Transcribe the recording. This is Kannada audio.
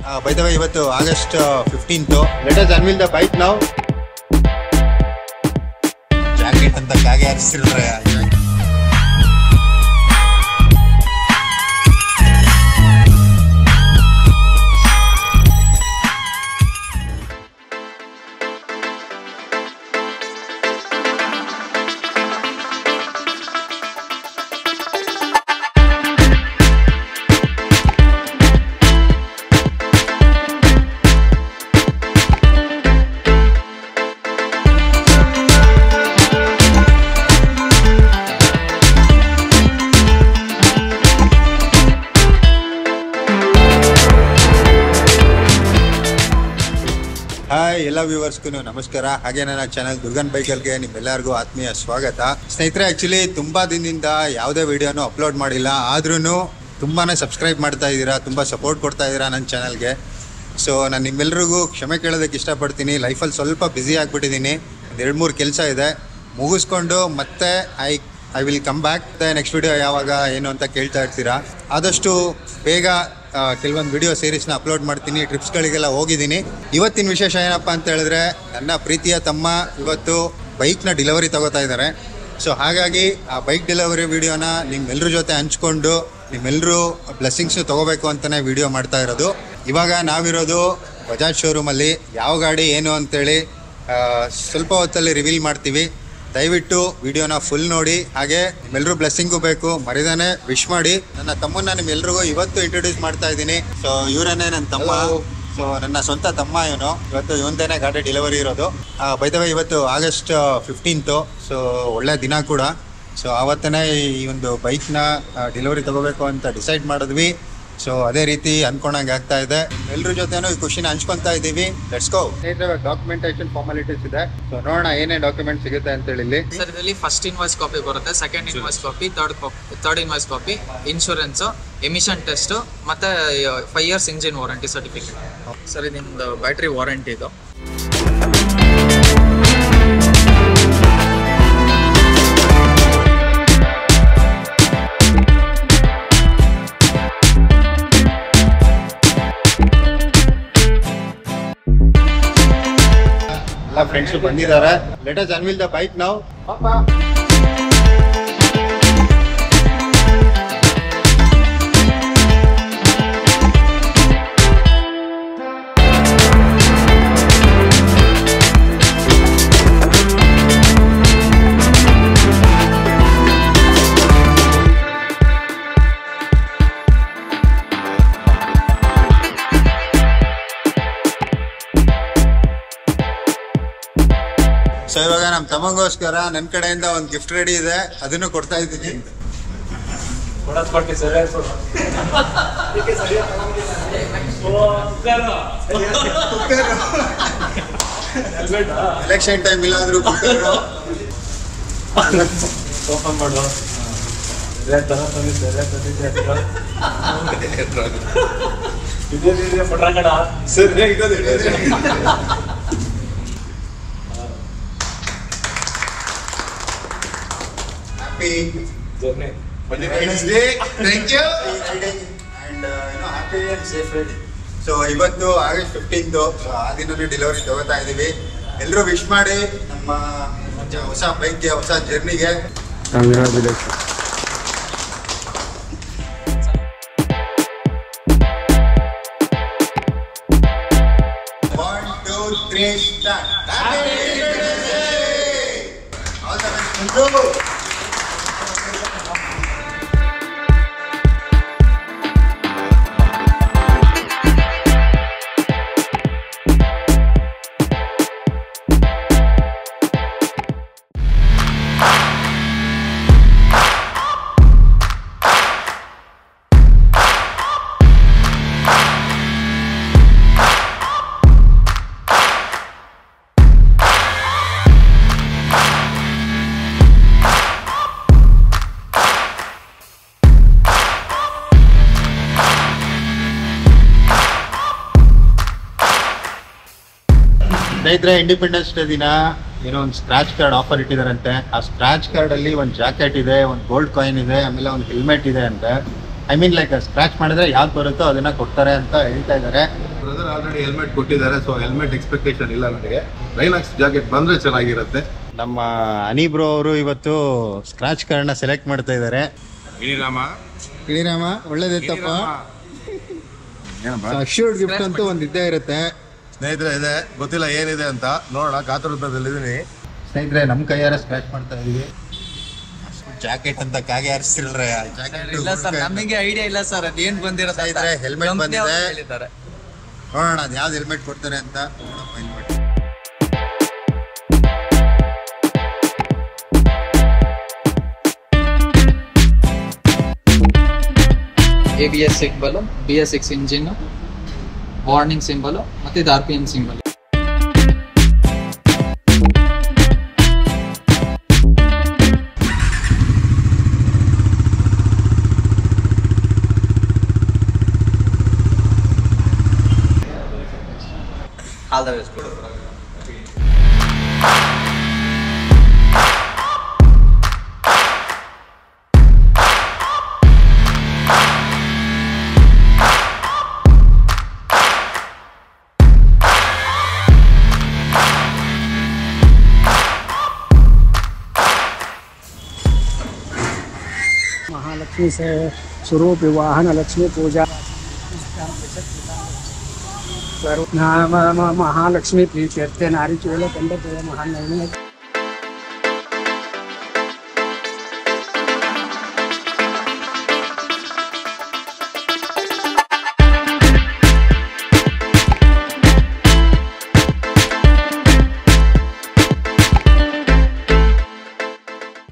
By the way, ಇವತ್ತು August 15th. Let us unveil the bike now. Jacket ಅಂತ ಕಾಗೆ ಹಾರಿಸಿರ್ತಾರೆ. ಹಾಯ್ ಎಲ್ಲ ವ್ಯೂವರ್ಸ್ಗೂ ನಮಸ್ಕಾರ. ಹಾಗೆ ನನ್ನ ಚಾನಲ್ ದುರ್ಗನ್ ಬೈಕಲ್ಗೆ ನಿಮ್ಮೆಲ್ಲರಿಗೂ ಆತ್ಮೀಯ ಸ್ವಾಗತ. ಸ್ನೇಹಿತರೆ, ಆ್ಯಕ್ಚುಲಿ ತುಂಬ ದಿನದಿಂದ ಯಾವುದೇ ವಿಡಿಯೋನು ಅಪ್ಲೋಡ್ ಮಾಡಿಲ್ಲ, ಆದ್ರೂ ತುಂಬಾ ಸಬ್ಸ್ಕ್ರೈಬ್ ಮಾಡ್ತಾ ಇದ್ದೀರಾ, ತುಂಬ ಸಪೋರ್ಟ್ ಕೊಡ್ತಾ ಇದ್ದೀರಾ ನನ್ನ ಚಾನಲ್ಗೆ. ಸೊ ನಾನು ನಿಮ್ಮೆಲ್ಲರಿಗೂ ಕ್ಷಮೆ ಕೇಳೋದಕ್ಕೆ ಇಷ್ಟಪಡ್ತೀನಿ. ಲೈಫಲ್ಲಿ ಸ್ವಲ್ಪ ಬ್ಯುಸಿ ಆಗಿಬಿಟ್ಟಿದ್ದೀನಿ. ಒಂದು 2-3 ಕೆಲಸ ಇದೆ, ಮುಗಿಸ್ಕೊಂಡು ಮತ್ತೆ I will come back. Next video ಯಾವಾಗ ಏನು ಅಂತ ಕೇಳ್ತಾ ಇರ್ತೀರಾ. ಆದಷ್ಟು ಬೇಗ ಕೆಲವೊಂದು ವಿಡಿಯೋ ಸೀರೀಸ್ನ ಅಪ್ಲೋಡ್ ಮಾಡ್ತೀನಿ. ಟ್ರಿಪ್ಸ್ಗಳಿಗೆಲ್ಲ ಹೋಗಿದ್ದೀನಿ. ಇವತ್ತಿನ ವಿಶೇಷ ಏನಪ್ಪ ಅಂತ ಹೇಳಿದ್ರೆ, ನನ್ನ ಪ್ರೀತಿಯ ತಮ್ಮ ಇವತ್ತು ಬೈಕ್ನ ಡೆಲಿವರಿ ತಗೋತಾ ಇದ್ದಾರೆ. ಸೊ ಹಾಗಾಗಿ ಆ ಬೈಕ್ ಡೆಲಿವರಿ ವಿಡಿಯೋನ ನಿಮ್ಮೆಲ್ಲರ ಜೊತೆ ಹಂಚ್ಕೊಂಡು ನಿಮ್ಮೆಲ್ಲರೂ ಬ್ಲೆಸ್ಸಿಂಗ್ಸು ತೊಗೋಬೇಕು ಅಂತಲೇ ವಿಡಿಯೋ ಮಾಡ್ತಾ ಇರೋದು. ಇವಾಗ ನಾವಿರೋದು ಬಜಾಜ್ ಶೋರೂಮಲ್ಲಿ. ಯಾವ ಗಾಡಿ ಏನು ಅಂತೇಳಿ ಸ್ವಲ್ಪ ಹೊತ್ತಲ್ಲಿ ರಿವೀಲ್ ಮಾಡ್ತೀವಿ. ದಯವಿಟ್ಟು ವಿಡಿಯೋನ ಫುಲ್ ನೋಡಿ. ಹಾಗೆ ನಿಮ್ಮೆಲ್ಲರೂ ಬ್ಲೆಸ್ಸಿಂಗು ಬೇಕು, ಮರಿದಾನೆ ವಿಶ್ ಮಾಡಿ. ನನ್ನ ತಮ್ಮನ್ನ ನಿಮ್ಮೆಲ್ರಿಗೂ ಇವತ್ತು ಇಂಟ್ರೊಡ್ಯೂಸ್ ಮಾಡ್ತಾ ಇದ್ದೀನಿ. ಸೊ ಇವರನ್ನೇ ನನ್ನ ತಮ್ಮ. ಸೊ ನನ್ನ ಸ್ವಂತ ತಮ್ಮ ಇವನು. ಇವತ್ತು ಇವಂದೇನೆ ಗಾಡಿ ಡೆಲಿವರಿ ಇರೋದು. ಬೈ ದ ವೇ, ಇವತ್ತು August 15th. ಸೊ ಒಳ್ಳೆ ದಿನ ಕೂಡ. ಸೊ ಆವತ್ತನೇ ಈ ಒಂದು ಬೈಕ್ನ ಡೆಲಿವರಿ ತಗೋಬೇಕು ಅಂತ ಡಿಸೈಡ್ ಮಾಡಿದ್ವಿ. ಸೊ ಅದೇ ರೀತಿ ಅನ್ಕೊಂಡಂಗೆ ಆಗ್ತಾ ಇದೆ. ಎಲ್ಲರ ಜೊತೆನೂ ಈ ಖುಷಿನ ಹಂಚ್ಕೊತಾ ಇದ್ದೀವಿ. Let's go. ಡಾಕ್ಯುಮೆಂಟೇಶನ್ ಫಾರ್ಮಾಲಿಟೀಸ್ ಇದೆ. ಸೊ ನೋಡೋಣ ಏನೇ ಡಾಕ್ಯುಮೆಂಟ್ ಸಿಗುತ್ತೆ ಅಂತ ಹೇಳಿ. ಸರ್, ಇದರಲ್ಲಿ ಫಸ್ಟ್ ಇನ್ವಾಯ್ಸ್ ಕಾಪಿ ಬರುತ್ತೆ, second invoice copy, third invoice copy, insurance, emission test, ಮತ್ತೆ 5 years engine warranty certificate. Sir, ನಿಮ್ದು ಬ್ಯಾಟ್ರಿ ವಾರಂಟಿ ಇದು. ಎಲ್ಲ ಫ್ರೆಂಡ್ಸ್ ಬಂದಿದ್ದಾರೆ. Let us unveil the bike now. So ಇವಾಗ ನಮ್ಮ ತಮ್ಮಗೋಸ್ಕರ ನನ್ನ ಕಡೆಯಿಂದ ಒಂದು ಗಿಫ್ಟ್ ರೆಡಿ ಇದೆ, ಅದನ್ನು ಕೊಡ್ತಾ ಇದ್ದೀನಿ. ಎಲೆಕ್ಷನ್ ಟೈಮ್ ಇಲ್ಲಾಂದ್ರೂ ಓಪನ್ ಮಾಡು. ಪಟ್ರಾಕಡ ಸರಿ journey. Thank you. And happy and safe ride. So ಇವತ್ತು August 15th. ಸೊ ಆ ದಿನನೇ ಡೆಲಿವರಿ ತಗೋತಾ ಇದ್ದೀವಿ. ಎಲ್ಲರೂ ವಿಶ್ ಮಾಡಿ ನಮ್ಮ ಹೊಸ ಬೈಕ್ಗೆ, ಹೊಸ ಜರ್ನಿಗೆ. Congratulations. 1, 2, 3 start. Happy birthday. All the best to you. ಸ್ನೇಹಿತರೆ, ಇಂಡಿಪೆಂಡೆನ್ಸ್ ಡೇ ದಿನ ಏನೋ ಒಂದು ಸ್ಕ್ರಾಚ್ ಕಾರ್ಡ್ ಆಫರ್ ಇಟ್ಟಿದಾರಂತೆ. ಆ ಸ್ಕ್ರಾಚ್ ಕಾರ್ಡ್ ಅಲ್ಲಿ ಒಂದು ಜಾಕೆಟ್ ಇದೆ, ಒಂದು ಗೋಲ್ಡ್ ಕಾಯಿನ್ ಇದೆ, ಆಮೇಲೆ ಒಂದು ಹೆಲ್ಮೆಟ್ ಇದೆ ಅಂತೆ. ಐ ಮೀನ್ ಲೈಕ್ ಸ್ಕ್ರಾಚ್ ಮಾಡಿದ್ರೆ ಯಾವ್ದು ಬರುತ್ತೋ ಅದನ್ನ ಕೊಡ್ತಾರೆ ಅಂತ ಹೇಳ್ತಾ ಇದ್ದಾರೆ. ಬ್ರದರ್ ಆಲ್ರೆಡಿ ಹೆಲ್ಮೆಟ್ ಕೊಟ್ಟಿದ್ದಾರೆ, ಸೊ ಹೆಲ್ಮೆಟ್ ಎಕ್ಸ್ಪೆಕ್ಟೇಷನ್ ಇಲ್ಲ ನನಗೆ. ಲೈನಾಕ್ಸ್ ಜಾಕೆಟ್ ಬಂದ್ರೆ ಚೆನ್ನಾಗಿರುತ್ತೆ. ನಮ್ಮ ಹನಿ ಬ್ರೋ ಅವರು ಇವತ್ತು ಸ್ಕ್ರಾಚ್ ಕಾರ್ಡ್ನ ಸೆಲೆಕ್ಟ್ ಮಾಡ್ತಾ ಇದ್ದಾರೆ. ಇಳಿರಾಮ ಒಳ್ಳೇದಿತ್ತಪ್ಪ. ಅಶ್ಯೂರ್ಡ್ ಗಿಫ್ಟ್ ಅಂತೂ ಒಂದು ಇದ್ದೇ ಇರುತ್ತೆ ಸ್ನೇಹಿತರೆ. ಇದೆ ಗೊತ್ತಿಲ್ಲ ಏನಿದೆ ಅಂತ, ನೋಡೋಣ, ಕಾತುರದಲ್ಲಿದ್ದೀನಿ. ಸ್ನೇಹಿತರೆ ನಮ್ಮ ಕೈಯಾರ ಸ್ಕ್ರಾಚ್ ಮಾಡ್ತಾ ಇದೀವಿ. ಜಾಕೆಟ್ ಅಂತ ಕಾಗೆ ಹಾರಿಸ್ತಿಲ್ರೆ. ಇಲ್ಲ ಸರ್, ನಮಗೆ ಐಡಿಯಾ ಇಲ್ಲ ಸರ್ ಅದೇನ್ ಬಂದಿರೋ. ಹೆಲ್ಮೆಟ್ ಬಂದಿದೆ, ನೋಡೋಣ ಅದು ಯಾವ್ದು ಹೆಲ್ಮೆಟ್ ಕೊಡ್ತಾರೆ ಅಂತ ಫೈನ್ ಮಾಡಿ. ABS symbol, BS6 engine, warning symbol ಮತ್ತೆ ಇದು RPM symbol. All the best. Mahalakshmi से स्वरूप वाहन लक्ष्मी पूजा महालक्ष्मी प्रीत्यर्थे नारी चूल कंड महानैन